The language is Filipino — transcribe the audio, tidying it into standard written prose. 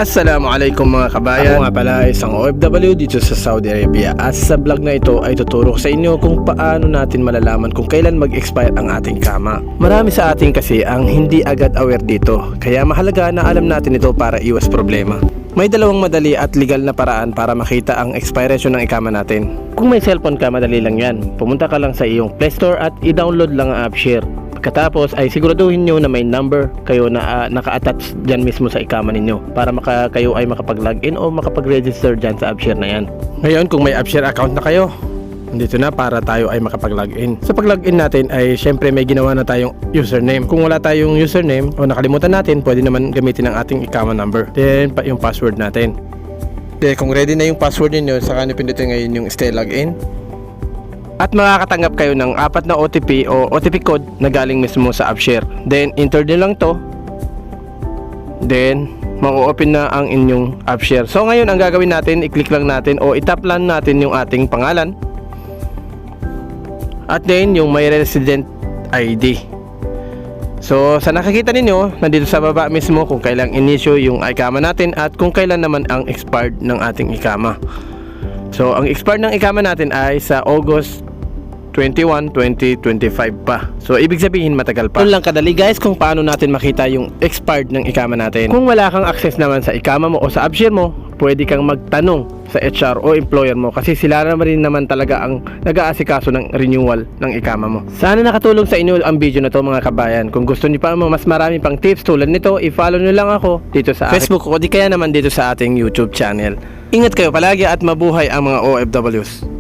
Assalamualaikum mga kabayan. Ako nga pala isang OFW dito sa Saudi Arabia. At sa vlog na ito ay tuturo ko sa inyo kung paano natin malalaman kung kailan mag-expire ang ating kama. Marami sa atin kasi ang hindi agad aware dito, kaya mahalaga na alam natin ito para iwas problema. May dalawang madali at legal na paraan para makita ang expiration ng ikama natin. Kung may cellphone ka, madali lang yan. Pumunta ka lang sa iyong Play Store at i-download lang ang AppShare. Pagkatapos ay siguraduhin nyo na may number kayo na naka-attach dyan mismo sa ikama ninyo para kayo ay makapag-login o makapag-register dyan sa AppShare na yan. Ngayon kung may AppShare account na kayo, dito na para tayo ay makapag-login. Sa pag-login natin ay syempre may ginawa na tayong username. Kung wala tayong username o nakalimutan natin, pwede naman gamitin ang ating ikama number. Then yung password natin. Then kung ready na yung password niyo, saka nyo pindutin ngayon yung stay login. At makakatanggap kayo ng 4 na OTP o OTP code na galing mismo sa AppShare. Then enter nyo lang to. Then ma-open na ang inyong AppShare. So ngayon ang gagawin natin, i-click lang natin o i-tap lang natin yung ating pangalan. At then yung may resident ID. So sa nakikita ninyo, nandito sa baba mismo kung kailang in-issue yung ikama natin at kung kailan naman ang expired ng ating ikama. So ang expired ng ikama natin ay sa August 21, 2025 pa. So ibig sabihin matagal pa. Yun lang kadali guys kung paano natin makita yung expired ng ikama natin. Kung wala kang access naman sa ikama mo o sa AppShare mo, pwede kang magtanong sa HR o employer mo kasi sila rin naman talaga ang nag-aasikaso ng renewal ng ikama mo. Sana nakatulong sa inyo ang video na to mga kabayan. Kung gusto niyo pa mas marami pang tips tulad nito, i-follow niyo lang ako dito sa Facebook o di kaya naman dito sa ating YouTube channel. Ingat kayo palagi at mabuhay ang mga OFWs.